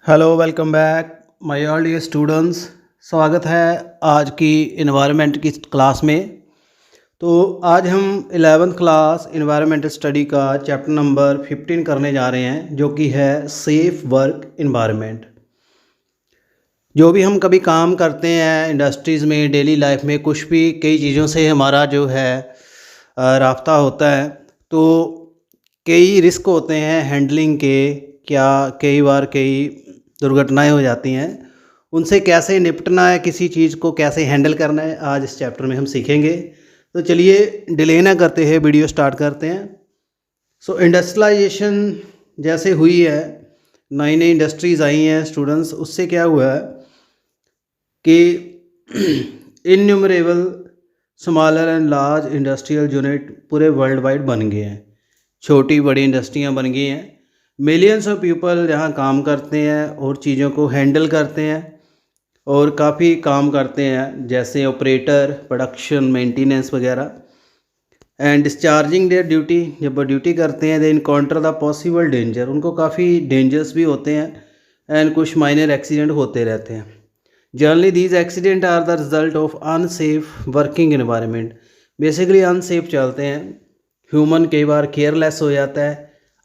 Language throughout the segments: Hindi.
Hello welcome back my all dear students. स्वागत है आज की इन्वायरमेंट की क्लास में। तो आज हम 11th क्लास इन्वायरमेंटल स्टडी का चैप्टर नंबर 15 करने जा रहे हैं, जो कि है सेफ वर्क इन्वायरमेंट। जो भी हम कभी काम करते हैं इंडस्ट्रीज़ में, डेली लाइफ में, कुछ भी कई चीज़ों से हमारा जो है राब्ता होता है, तो कई रिस्क होते हैं हैंडलिंग के। क्या कई बार कई दुर्घटनाएं हो जाती हैं, उनसे कैसे निपटना है, किसी चीज़ को कैसे हैंडल करना है, आज इस चैप्टर में हम सीखेंगे। तो चलिए डिले ना करते हैं, वीडियो स्टार्ट करते हैं। सो इंडस्ट्रियलाइजेशन जैसे हुई है, नई नई इंडस्ट्रीज़ आई हैं स्टूडेंट्स, उससे क्या हुआ है कि innumerable smaller and large industrial unit पूरे वर्ल्ड वाइड बन गए हैं। छोटी बड़ी इंडस्ट्रियाँ बन गई हैं। मिलियंस ऑफ पीपल जहाँ काम करते हैं और चीज़ों को हैंडल करते हैं और काफ़ी काम करते हैं, जैसे ऑपरेटर, प्रोडक्शन, मेंटेनेंस वगैरह। एंड डिस्चार्जिंग देयर ड्यूटी, जब वो ड्यूटी करते हैं, दे इनकाउंटर द पॉसिबल डेंजर, उनको काफ़ी डेंजर्स भी होते हैं एंड कुछ माइनर एक्सीडेंट होते रहते हैं। Generally these accident are the result of unsafe working environment. Basically unsafe चलते हैं। ह्यूमन कई बार केयरलेस हो जाता है,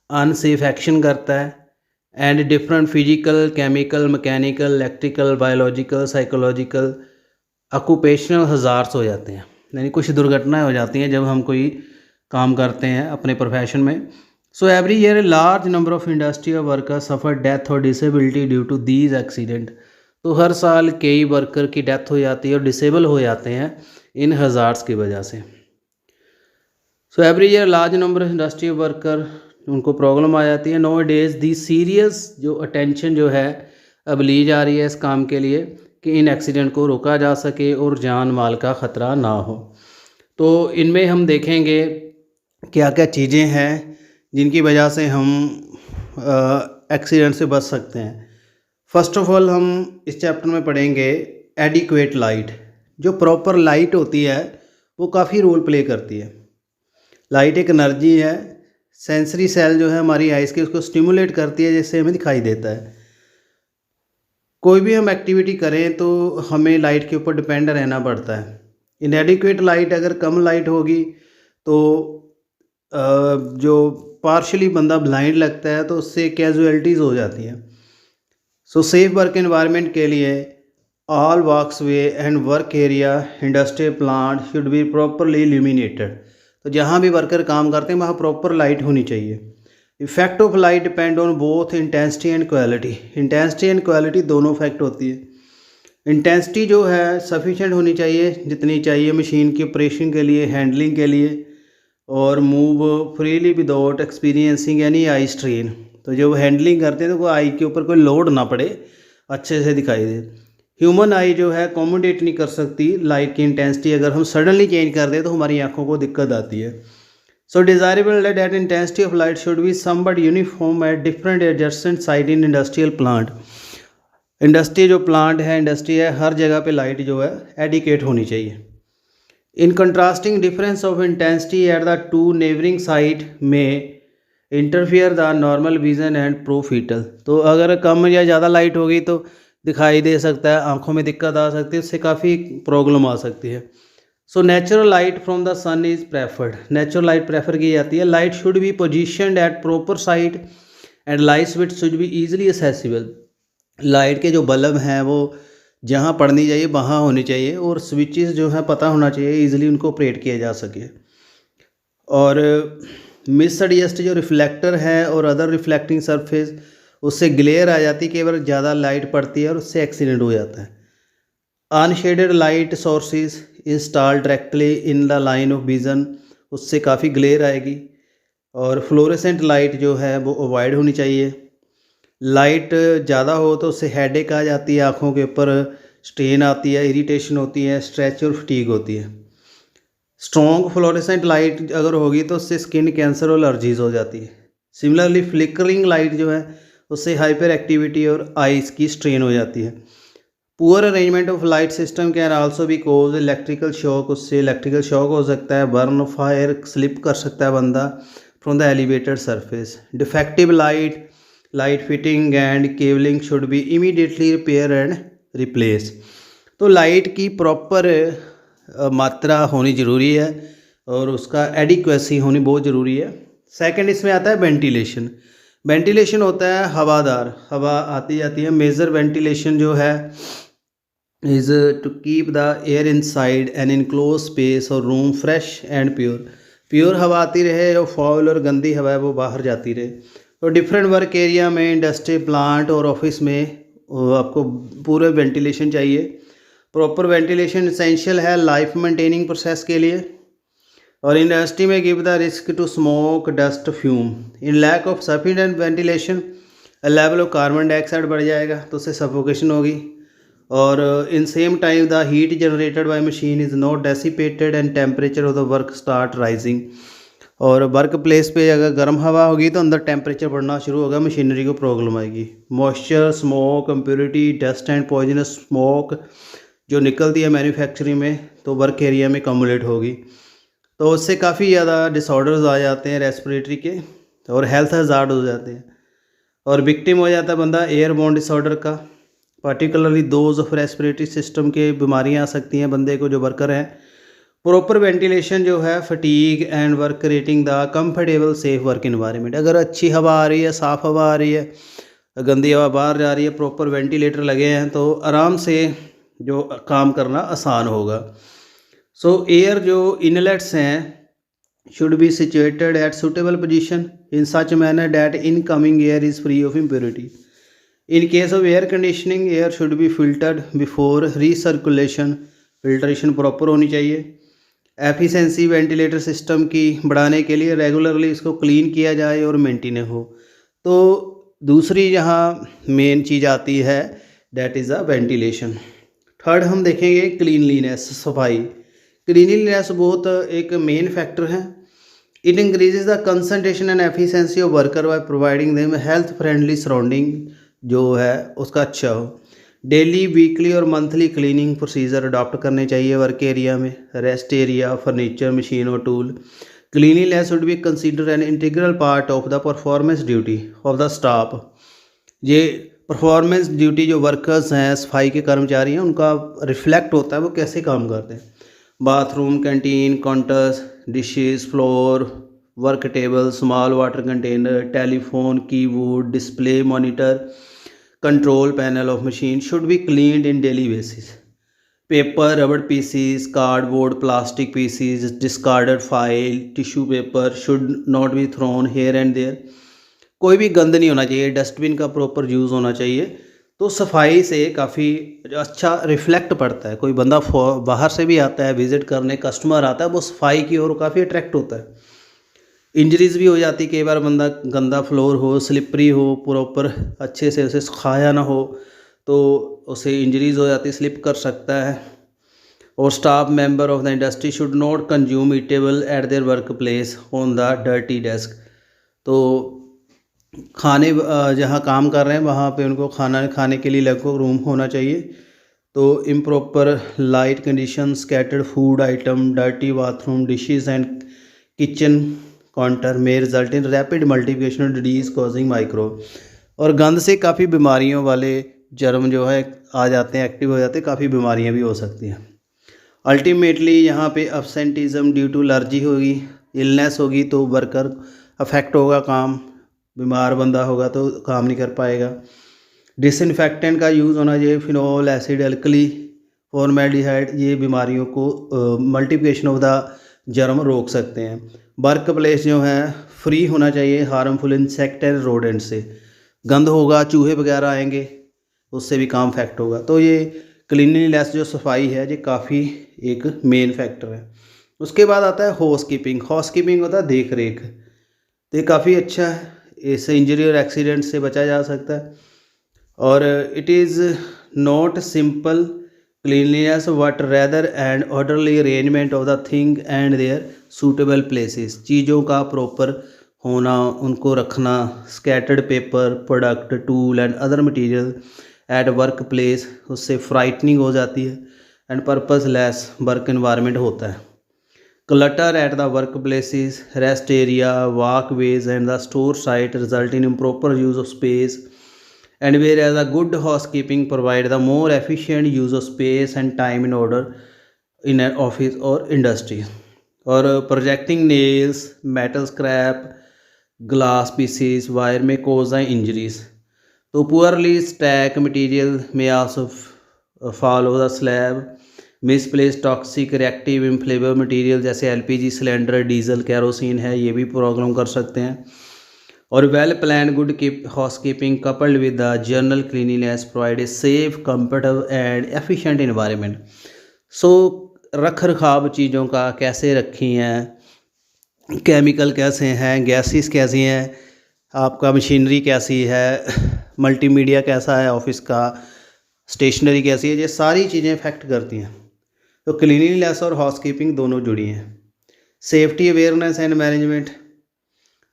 अनसेफ एक्शन करता है, and different physical, chemical, mechanical, electrical, biological, psychological, occupational hazards हो जाते हैं। यानी कुछ दुर्घटनाएं हो जाती हैं जब हम कोई काम करते हैं अपने प्रोफेशन में। So every year a large number of industrial workers suffer death और disability due to these accident. तो हर साल कई वर्कर की डेथ हो जाती है और डिसेबल हो जाते हैं इन हज़ार्स की वजह से। सो every year large number of industrial worker, उनको प्रॉब्लम आ जाती है। नो डेज दी सीरियस जो अटेंशन जो है अब ली जा रही है इस काम के लिए कि इन एक्सीडेंट को रोका जा सके और जान माल का ख़तरा ना हो। तो इनमें हम देखेंगे क्या क्या चीज़ें हैं जिनकी वजह से हम एक्सीडेंट से बच सकते हैं। फर्स्ट ऑफ ऑल हम इस चैप्टर में पढ़ेंगे एडिक्वेट लाइट। जो प्रॉपर लाइट होती है वो काफ़ी रोल प्ले करती है। लाइट एक एनर्जी है, सेंसरी सेल जो है हमारी आइज़ के, उसको स्टिमुलेट करती है जिससे हमें दिखाई देता है। कोई भी हम एक्टिविटी करें तो हमें लाइट के ऊपर डिपेंड रहना पड़ता है। इनएडिक्वेट लाइट, अगर कम लाइट होगी तो जो पार्शली बंदा ब्लाइंड लगता है तो उससे कैजुअलिटीज़ हो जाती हैं। सो सेफ वर्क एनवायरनमेंट के लिए all walks way and work area, industrial plant should be properly illuminated. तो जहाँ भी वर्कर काम करते हैं वहाँ प्रॉपर लाइट होनी चाहिए। Effect of light depend on both intensity and quality. Intensity and quality दोनों इफेक्ट होती है। इंटेंसिटी जो है सफिशेंट होनी चाहिए, जितनी चाहिए मशीन की ऑपरेशन के लिए, हैंडलिंग के लिए, और move freely without experiencing any eye strain. तो जब हैंडलिंग करते हैं तो कोई आई के ऊपर कोई लोड ना पड़े, अच्छे से दिखाई दे। ह्यूमन आई जो है अकोमोडेट नहीं कर सकती लाइट की इंटेंसिटी। अगर हम सडनली चेंज कर दें तो हमारी आंखों को दिक्कत आती है। So desirable that intensity of light should be somewhat uniform at different adjacent side in industrial plant. Industry जो प्लांट है, इंडस्ट्री है, हर जगह पे लाइट जो है एडिकेट होनी चाहिए। In contrasting difference of intensity at the two neighbouring side में interfere the normal vision and प्रोफिटल। तो अगर कम या ज़्यादा लाइट होगी तो दिखाई दे सकता है, आंखों में दिक्कत आ सकती है, उससे काफ़ी प्रॉब्लम आ सकती है। So natural light from the sun is preferred. Natural light prefer की जाती है। Light should be positioned at proper side and light switch should be easily accessible. Light के जो बल्ब हैं वो जहाँ पड़नी चाहिए वहाँ होनी चाहिए, और स्विचेस जो है पता होना चाहिए, ईजिली उनको ऑपरेट किया जा सके। और मिस एडजस्ट जो रिफ्लेक्टर है और अदर रिफ्लेक्टिंग सरफेस, उससे ग्लेयर आ जाती है, कई बार ज़्यादा लाइट पड़ती है और उससे एक्सीडेंट हो जाता है। Unshielded light sources install directly in the line of vision, उससे काफ़ी ग्लेयर आएगी। और फ्लोरेसेंट लाइट जो है वो अवॉइड होनी चाहिए। लाइट ज़्यादा हो तो उससे हेडेक आ जाती है, आँखों के ऊपर स्ट्रेन आती है, इरिटेशन होती है, स्ट्रेच और फटीग होती है। स्ट्रॉन्ग फ्लोरेसेंट लाइट अगर होगी तो उससे स्किन कैंसर और एलर्जीज हो जाती है। सिमिलरली फ्लिकरिंग लाइट जो है उससे हाइपर एक्टिविटी और आइज़ की स्ट्रेन हो जाती है। Poor arrangement of light system can also भी कोज इलेक्ट्रिकल शॉक, उससे इलेक्ट्रिकल शॉक हो सकता है, बर्न, फायर, स्लिप कर सकता है बंदा from the elevated surface. Defective light light fitting and cabling should be immediately repair and replace. तो लाइट की प्रॉपर मात्रा होनी ज़रूरी है और उसका एडिक्वेसी होनी बहुत ज़रूरी है। सेकंड इसमें आता है वेंटिलेशन। वेंटिलेशन होता है हवादार, हवा आती जाती है। मेजर वेंटिलेशन जो है is to keep the air inside an enclose space और room fresh and pure. Pure हवा आती रहे और फाउल और गंदी हवा है वो बाहर जाती रहे। तो डिफरेंट वर्क एरिया में, इंडस्ट्री, प्लांट और ऑफिस में आपको पूरे वेंटिलेशन चाहिए। प्रॉपर वेंटिलेशन इसेंशियल है लाइफ मेंटेनिंग प्रोसेस के लिए। और इंडस्ट्री में give the risk to smoke, dust, fume. In lack of sufficient ventilation level of carbon dioxide बढ़ जाएगा तो उससे सफोकेशन होगी। और in same time the heat generated by machine is not dissipated and temperature of the work start rising. और वर्क प्लेस पे अगर गर्म हवा होगी तो अंदर टेम्परेचर बढ़ना शुरू होगा, मशीनरी को प्रॉब्लम आएगी। Moisture, smoke, impurity, dust and poisonous smoke जो निकलती है मैन्युफैक्चरिंग में तो वर्क एरिया में कम्युलेट होगी, तो उससे काफ़ी ज़्यादा डिसऑर्डर्स आ जाते हैं रेस्पिरेटरी के और हेल्थ हज़ार्ड हो जाते हैं और विक्टिम हो जाता है बंदा एयरबोर्न डिसऑर्डर का। Particularly those of respiratory system के बीमारियां आ सकती हैं बंदे को जो वर्कर हैं। प्रॉपर वेंटिलेशन जो है fatigue and work rating the comfortable safe work environment. अगर अच्छी हवा आ रही है, साफ़ हवा आ रही है, गंदी हवा बाहर जा रही है, प्रॉपर वेंटिलेटर लगे हैं तो आराम से जो काम करना आसान होगा। सो एयर जो इनलेट्स हैं should be situated at suitable position in such manner that incoming air is free of impurity. In case of air conditioning, air should be filtered before recirculation. Filtration proper होनी चाहिए। एफिशिएंसी वेंटिलेटर सिस्टम की बढ़ाने के लिए रेगुलरली इसको क्लीन किया जाए और मेंटेन हो। तो दूसरी यहाँ मेन चीज़ आती है that is a ventilation. Third हम देखेंगे क्लीनलीनेस, सफाई। क्लीनलीनेस बहुत एक मेन फैक्टर है। It increases the concentration and efficiency of worker by providing them health friendly surrounding जो है उसका अच्छा हो। डेली, वीकली और मंथली क्लीनिंग प्रोसीजर अडॉप्ट करने चाहिए वर्क एरिया में। रेस्ट एरिया, फर्नीचर, मशीन और tool. Cleanliness should be consider an integral part of the performance duty of the staff. ये परफॉर्मेंस ड्यूटी जो वर्कर्स हैं, सफाई के कर्मचारी हैं, उनका रिफ्लेक्ट होता है वो कैसे काम करते हैं। Bathroom, canteen, counters, dishes, floor, work table, small water container, telephone, keyboard, display monitor, control panel of machine should be cleaned in daily basis. Paper, rubber pieces, cardboard, plastic pieces, discarded file, tissue paper should not be thrown here and there. कोई भी गंद नहीं होना चाहिए, डस्टबिन का प्रॉपर यूज़ होना चाहिए। तो सफाई से काफ़ी अच्छा रिफ्लेक्ट पड़ता है। कोई बंदा बाहर से भी आता है विज़िट करने, कस्टमर आता है, वो सफाई की ओर काफ़ी अट्रैक्ट होता है। इंजरीज़ भी हो जाती कई बार, बंदा गंदा फ्लोर हो, स्लिपरी हो, प्रॉपर अच्छे से उसे सुखाया ना हो तो उसे इंजरीज़ हो जाती, स्लिप कर सकता है। और staff member of the industry should not consume eatable eight their work place on the dirty desk. तो खाने जहाँ काम कर रहे हैं वहाँ पे उनको खाना खाने के लिए लगभग रूम होना चाहिए। तो improper light condition, scattered food item, dirty bathroom, dishes and kitchen counter में result in rapid multiplication of disease causing microbe. और गंद से काफ़ी बीमारियों वाले जर्म जो है आ जाते हैं, एक्टिव हो जाते हैं, काफ़ी बीमारियां भी हो सकती हैं। अल्टीमेटली यहाँ पे अब्सेंटिज्म ड्यू टू एलर्जी होगी, इलनेस होगी तो वर्कर अफेक्ट होगा, काम बीमार बंदा होगा तो काम नहीं कर पाएगा। डिसइंफेक्टेंट का यूज़ होना चाहिए, फिनोल, एसिड, एल्कली, फॉर्मेल्डिहाइड, ये बीमारियों को मल्टीप्लिकेशन ऑफ द जर्म रोक सकते हैं। वर्क प्लेस जो है फ्री होना चाहिए हार्मफुल इंसेक्ट एंड रोडेंट से। गंद होगा, चूहे वगैरह आएंगे, उससे भी काम इफेक्ट होगा। तो ये क्लीनलीनेस जो सफाई है ये काफ़ी एक मेन फैक्टर है। उसके बाद आता है हाउस कीपिंग। हाउस कीपिंग होता है देख रेख, तो ये काफ़ी अच्छा है, इससे इंजरी और एक्सीडेंट से बचा जा सकता है। और it is not simple cleanliness but rather and orderly arrangement of the thing and there suitable places. चीज़ों का प्रॉपर होना, उनको रखना, scattered paper, product, tool and other material at work place, उससे फ्राइटनिंग हो जाती है एंड पर्पसलेस वर्क इन्वायरमेंट होता है। Clutter at the workplaces, rest area, walkways, and the store site result in improper use of space. And whereas a good housekeeping provide the more efficient use of space and time in order in an office or industry. और projecting nails, metal scrap, glass pieces, wire may cause the injuries. तो poorly stacked material may also fall over the slab. Misplace toxic reactive inflammable material जैसे एलपीजी सिलेंडर, डीजल, कैरोसिन है, ये भी प्रॉब्लम कर सकते हैं. और well plan good housekeeping coupled with the general cleanliness provide a safe, comfortable and efficient environment. So रख रखाव चीज़ों का कैसे रखी हैं, केमिकल कैसे हैं, गैसेस कैसी हैं, आपका मशीनरी कैसी है, मल्टीमीडिया कैसा है ऑफिस का, स्टेशनरी कैसी है, ये सारी चीज़ें इफेक्ट करती हैं. तो क्लीनिंगनेस और हाउसकीपिंग दोनों जुड़ी हैं. Safety awareness and management.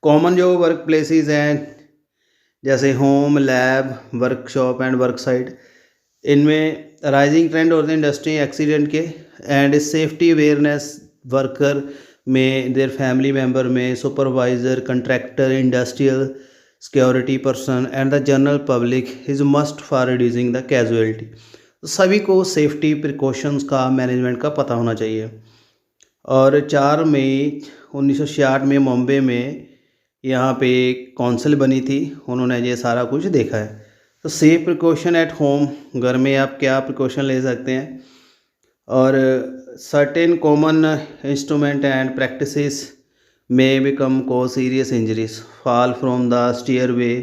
Common जो वर्क प्लेसेस हैं जैसे home, lab, workshop and work site, इनमें राइजिंग ट्रेंड और इंडस्ट्री एक्सीडेंट के एंड सेफ्टी अवेयरनेस वर्कर में, देयर फैमिली मेम्बर में, supervisor, contractor, industrial security person and the general public is must for reducing the casualty. सभी को सेफ्टी प्रिकॉशंस का, मैनेजमेंट का पता होना चाहिए. और 4 मई 1966 में मुंबई में यहाँ पे एक काउंसिल बनी थी, उन्होंने ये सारा कुछ देखा है. तो सेफ प्रिकॉशन एट होम, घर में आप क्या प्रिकॉशन ले सकते हैं. और certain common instrument and practices में बिकम को serious injuries. Fall from the stairway,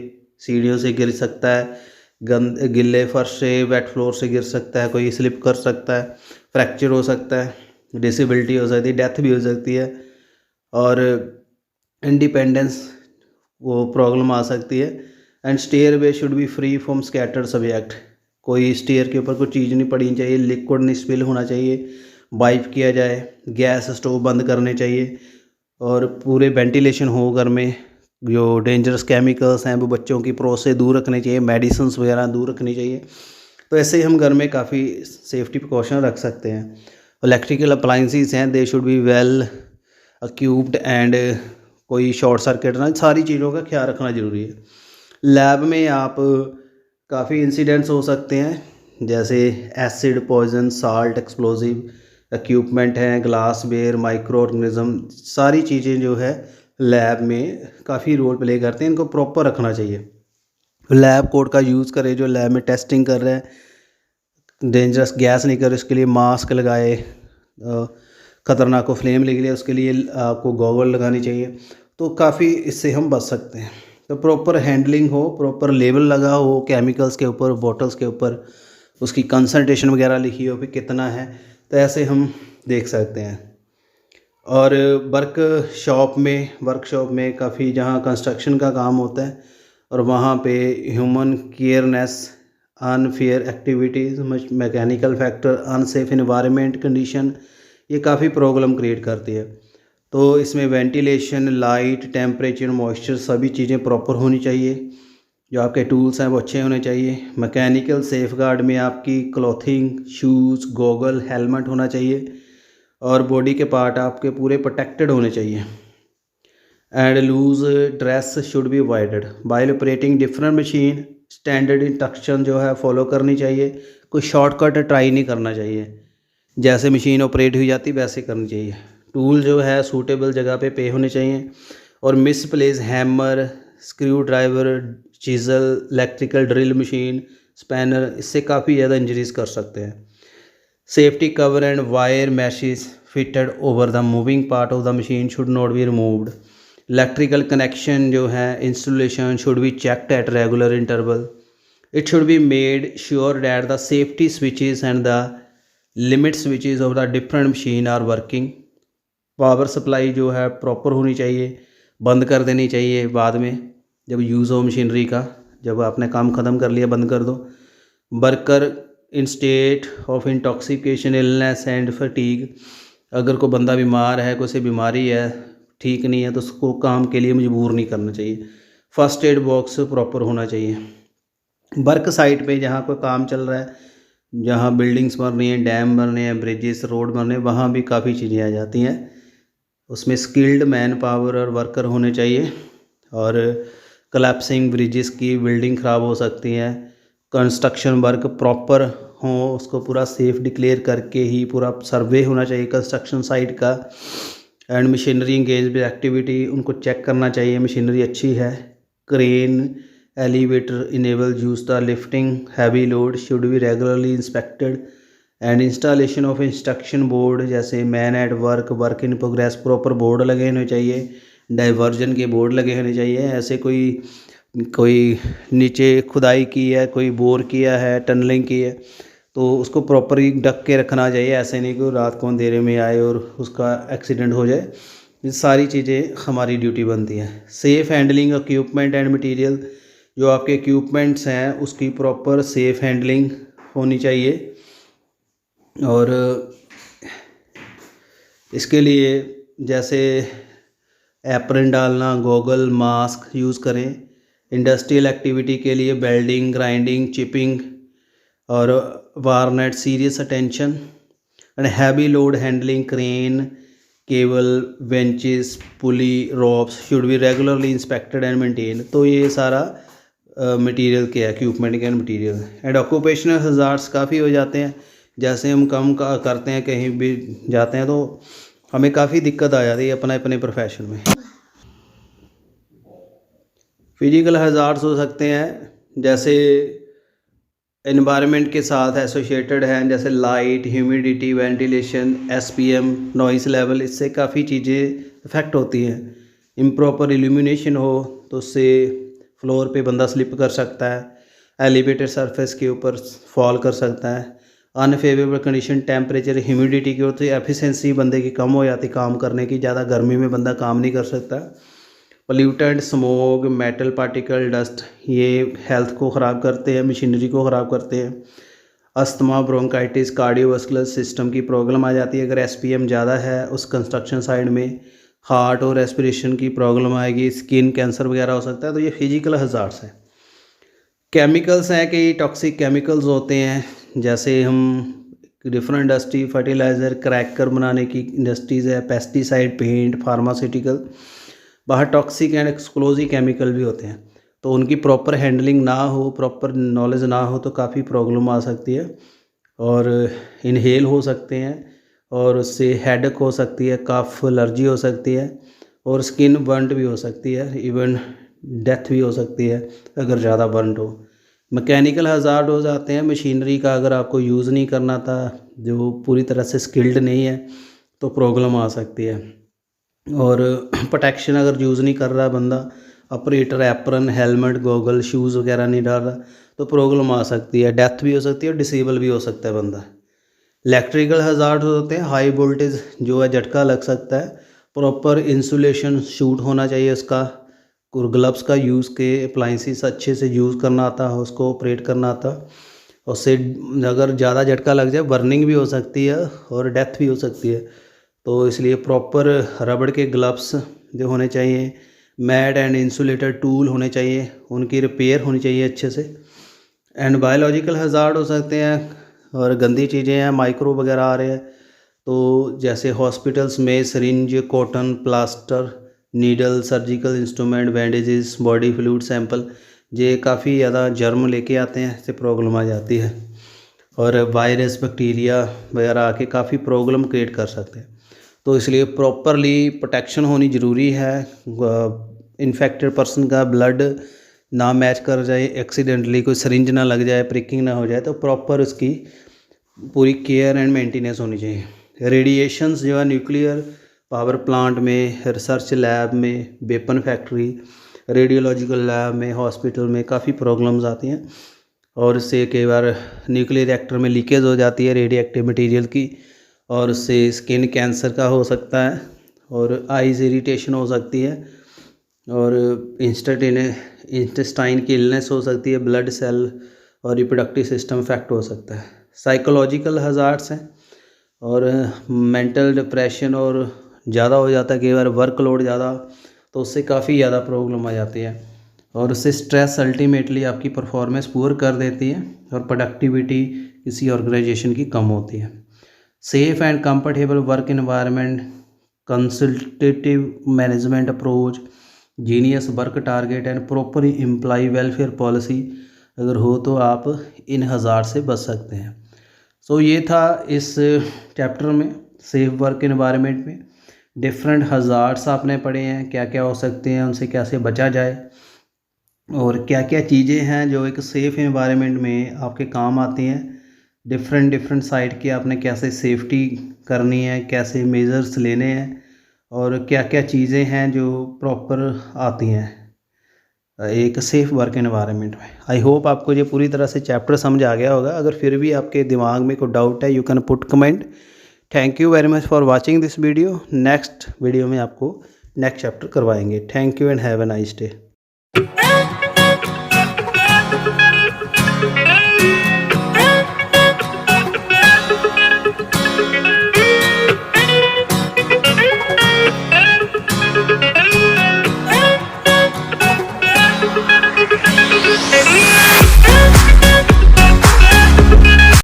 सीढ़ियों से गिर सकता है, गिल्ले फर्श से, वेट फ्लोर से गिर सकता है, कोई स्लिप कर सकता है, फ्रैक्चर हो सकता है, डिसेबिलिटी हो सकती है, डेथ भी हो सकती है. और इंडिपेंडेंस वो प्रॉब्लम आ सकती है. And stair way should be free from scattered subject. कोई स्टेयर के ऊपर कोई चीज़ नहीं पड़नी चाहिए, लिक्विड नहीं स्पिल होना चाहिए, वाइप किया जाए, गैस स्टोव बंद करने चाहिए, और पूरे वेंटिलेशन हो घर में. जो डेंजरस केमिकल्स हैं वो बच्चों की प्रोस से दूर रखने चाहिए, मेडिसिन्स वगैरह दूर रखनी चाहिए. तो ऐसे ही हम घर में काफ़ी सेफ्टी प्रिकॉशन रख सकते हैं. इलेक्ट्रिकल अप्लाइंसेस हैं, they should be well equipped and कोई शॉर्ट सर्किट ना, सारी चीज़ों का ख्याल रखना ज़रूरी है. लैब में आप काफ़ी इंसिडेंट्स हो सकते हैं जैसे acid, poison, salt, explosive equipment हैं, ग्लास वेयर, माइक्रो ऑर्गेनिज्म, सारी चीज़ें जो है लैब में काफ़ी रोल प्ले करते हैं. इनको प्रॉपर रखना चाहिए. लैब कोट का यूज़ करें, जो लैब में टेस्टिंग कर रहे हैं, डेंजरस गैस नहीं कर, इसके लिए मास्क लगाए, ख़तरनाक फ्लेम लग लिए उसके लिए आपको गॉगल लगानी चाहिए. तो काफ़ी इससे हम बच सकते हैं. तो प्रॉपर हैंडलिंग हो, प्रॉपर लेबल लगा हो केमिकल्स के ऊपर, बॉटल्स के ऊपर, उसकी कंसंट्रेशन वगैरह लिखी हो कि कितना है, तो ऐसे हम देख सकते हैं. और वर्कशॉप में काफ़ी जहाँ कंस्ट्रक्शन का काम होता है और वहाँ पे human careness, unfair activities, mechanical factor, unsafe environment condition, ये काफ़ी प्रॉब्लम क्रिएट करती है. तो इसमें वेंटिलेशन, लाइट, टेम्परेचर, मॉइस्चर, सभी चीज़ें प्रॉपर होनी चाहिए. जो आपके टूल्स हैं वो अच्छे होने चाहिए. मैकेनिकल सेफगार्ड में आपकी क्लॉथिंग, शूज़, गॉगल, हेलमेट होना चाहिए. और बॉडी के पार्ट आपके पूरे प्रोटेक्टेड होने चाहिए. And loose dress should be avoided while operating different machine. Standard instruction जो है फॉलो करनी चाहिए, कोई शॉर्टकट ट्राई नहीं करना चाहिए. जैसे मशीन ऑपरेट हुई जाती वैसे करनी चाहिए. टूल जो है सूटेबल जगह पे होने चाहिए. और misplace hammer, screwdriver, chisel, electrical drill machine, spanner, इससे काफ़ी ज़्यादा इंजरीज कर सकते हैं. Safety cover and wire meshes fitted over the moving part of the machine should not be removed. Electrical connection जो है installation should be checked at regular interval. It should be made sure that the safety switches and the limit switches of the different machine are working. Power supply जो है प्रॉपर होनी चाहिए, बंद कर देनी चाहिए बाद में जब यूज़ हो मशीनरी का. जब आपने काम ख़त्म कर लिया बंद कर दो. Worker in state of intoxication, illness and fatigue, अगर कोई बंदा बीमार है, कोई सी बीमारी है, ठीक नहीं है, तो उसको काम के लिए मजबूर नहीं करना चाहिए. फर्स्ट एड बॉक्स प्रॉपर होना चाहिए. वर्क साइट पे जहाँ कोई काम चल रहा है, जहाँ बिल्डिंग्स बन रही हैं, डैम बन रहे हैं, ब्रिजेस, रोड बन रहे हैं, वहाँ भी काफ़ी चीज़ें आ जाती हैं. उसमें स्किल्ड मैन पावर और वर्कर होने चाहिए। और कोलैप्सिंग ब्रिजेस की बिल्डिंग ख़राब हो सकती है। कंस्ट्रक्शन वर्क प्रॉपर हो, उसको पूरा सेफ डिक्लेयर करके ही पूरा सर्वे होना चाहिए कंस्ट्रक्शन साइट का। And machinery engage with activity, उनको चेक करना चाहिए मशीनरी अच्छी है। Crane elevator enable use the lifting heavy load should be regularly inspected. And installation of instruction board, जैसे man at work, work in progress, proper board लगे होने चाहिए, डाइवर्जन के बोर्ड लगे होने चाहिए। ऐसे कोई नीचे खुदाई की है, कोई बोर किया है, टनलिंग की है, तो उसको प्रॉपरली ढक के रखना चाहिए। ऐसे नहीं कि रात को अंधेरे में आए और उसका एक्सीडेंट हो जाए। ये सारी चीज़ें हमारी ड्यूटी बनती हैं। Safe handling equipment and material, जो आपके इक्विपमेंट्स हैं उसकी प्रॉपर सेफ़ हैंडलिंग होनी चाहिए। और इसके लिए जैसे एप्रन डालना, गॉगल, मास्क यूज़ करें। इंडस्ट्रियल एक्टिविटी के लिए वेल्डिंग, ग्राइंडिंग, चिपिंग और warrant serious attention. And heavy load handling, crane, cable, benches, pulley, ropes should be regularly inspected and maintain. तो ये सारा मटेरियल के इक्विपमेंट के मटेरियल। एंड ऑक्यूपेशनल हज़ार्ड्स काफ़ी हो जाते हैं। जैसे हम काम करते हैं, कहीं भी जाते हैं, तो हमें काफ़ी दिक्कत आ जाती है अपने प्रोफेशन में। फिजिकल हज़ार्ड्स हो सकते हैं जैसे एनवायरनमेंट के साथ एसोसिएटेड हैं, जैसे light, humidity, ventilation, SPM, noise level, इससे काफ़ी चीज़ें इफ़ेक्ट होती हैं। इम्प्रॉपर इल्यूमिनेशन हो तो उससे फ्लोर पे बंदा स्लिप कर सकता है, एलिवेटेड सरफेस के ऊपर फॉल कर सकता है। अनफेवरेबल कंडीशन, टेम्परेचर, ह्यूमिडिटी की होती है, एफिशिएंसी बंदे की कम हो जाती काम करने की, ज़्यादा गर्मी में बंदा काम नहीं कर सकता। Pollutant, smoke, metal particle, dust, ये हेल्थ को ख़राब करते हैं, मशीनरी को ख़राब करते हैं। अस्थमा, ब्रोंकाइटिस, कार्डियोवास्कुलर सिस्टम की प्रॉब्लम आ जाती है अगर एसपीएम ज़्यादा है उस कंस्ट्रक्शन साइड में। हार्ट और रेस्पिरेशन की प्रॉब्लम आएगी, स्किन कैंसर वगैरह हो सकता है। तो ये फिजिकल हज़ार्ड्स हैं। केमिकल्स हैं कि टॉक्सिक केमिकल्स होते हैं, जैसे हम डिफरेंट इंडस्ट्री, फर्टिलाइज़र, क्रैकर बनाने की इंडस्ट्रीज़ है, पेस्टिसाइड, पेंट, फार्मास्यूटिकल, बाहर टॉक्सिक एंड एक्सप्लोजिव केमिकल भी होते हैं। तो उनकी प्रॉपर हैंडलिंग ना हो, प्रॉपर नॉलेज ना हो तो काफ़ी प्रॉब्लम आ सकती है और इनहेल हो सकते हैं और उससे हेडेक हो सकती है, कफ, एलर्जी हो सकती है और स्किन बर्नड भी हो सकती है, इवन डेथ भी हो सकती है अगर ज़्यादा बर्नड हो। मैकेनिकल हज़ार्ड हो जाते हैं, मशीनरी का अगर आपको यूज़ नहीं करना था, जो पूरी तरह से स्किल्ड नहीं है, तो प्रॉब्लम आ सकती है। और प्रोटेक्शन अगर यूज़ नहीं कर रहा बंदा, operator apron, helmet, goggle, shoes वगैरह नहीं डाल रहा, तो प्रॉब्लम आ सकती है, डेथ भी हो सकती है और डिसेबल भी हो सकता है बंदा। इलेक्ट्रिकल हज़ार्ड होते हैं, हाई वोल्टेज जो है झटका लग सकता है, प्रॉपर इंसुलेशन शूट होना चाहिए उसका, और ग्लव्स का यूज़ के अप्लाइंसेस अच्छे से यूज़ करना आता है, उसको ऑपरेट करना आता। उससे अगर ज़्यादा झटका लग जाए बर्निंग भी हो सकती है और डेथ भी हो सकती है। तो इसलिए प्रॉपर रबड़ के ग्लव्स जो होने चाहिए, मैट एंड इंसुलेटेड टूल होने चाहिए, उनकी रिपेयर होनी चाहिए अच्छे से। एंड बायोलॉजिकल हज़ार्ड हो सकते हैं और गंदी चीज़ें हैं, माइक्रो वगैरह आ रहे हैं, तो जैसे हॉस्पिटल्स में syringe, cotton, plaster, needle, surgical instrument, bandages, body fluid sample, ये काफ़ी ज़्यादा जर्म लेके आते हैं, इससे प्रॉब्लम आ जाती है और वायरस, बैक्टीरिया वगैरह आके काफ़ी प्रॉब्लम क्रिएट कर सकते हैं। तो इसलिए प्रॉपरली प्रोटेक्शन होनी ज़रूरी है। इन्फेक्टेड पर्सन का ब्लड ना मैच कर जाए, एक्सीडेंटली कोई सरिंज ना लग जाए, प्रिकिंग ना हो जाए, तो प्रॉपर उसकी पूरी केयर एंड मेंटेनेंस होनी चाहिए। रेडिएशंस जो है न्यूक्लियर पावर प्लांट में, रिसर्च लैब में, वेपन फैक्ट्री, रेडियोलॉजिकल लैब में, हॉस्पिटल में काफ़ी प्रॉब्लम्स आती हैं और इससे कई बार न्यूक्लियर रिएक्टर में लीकेज हो जाती है रेडियो एक्टिव मटीरियल की और उससे स्किन कैंसर का हो सकता है और आइज़ इरिटेशन हो सकती है और इंटेस्टाइन की इलनेस हो सकती है, ब्लड सेल और रिप्रोडक्टिव सिस्टम इफेक्ट हो सकता है। साइकोलॉजिकल हज़ार्ड्स हैं और मेंटल डिप्रेशन और ज़्यादा हो जाता है कई बार, वर्कलोड ज़्यादा, तो उससे काफ़ी ज़्यादा प्रॉब्लम आ जाती है और उससे स्ट्रेस अल्टीमेटली आपकी परफॉर्मेंस पुअर कर देती है और प्रोडक्टिविटी किसी ऑर्गेनाइजेशन की कम होती है। Safe and comfortable work environment consultative management approach, genius work target and proper employ welfare policy अगर हो तो आप इन हज़ार्ड से बच सकते हैं। सो ये था इस चैप्टर में सेफ वर्क एनवायरनमेंट में डिफरेंट हज़ार्ड्स आपने पढ़े हैं, क्या क्या हो सकते हैं, उनसे कैसे बचा जाए और क्या क्या चीज़ें हैं जो एक सेफ़ एनवायरनमेंट में आपके काम आती हैं। डिफरेंट साइट की आपने कैसे सेफ्टी करनी है, कैसे मेजर्स लेने हैं और क्या क्या चीज़ें हैं जो प्रॉपर आती हैं एक सेफ़ वर्क एनवायरनमेंट में। आई होप आपको ये पूरी तरह से चैप्टर समझ आ गया होगा। अगर फिर भी आपके दिमाग में कोई डाउट है, you can put comment. Thank you very much for watching this video. Next video में आपको नेक्स्ट चैप्टर करवाएंगे। Thank you and have a nice day. Hey!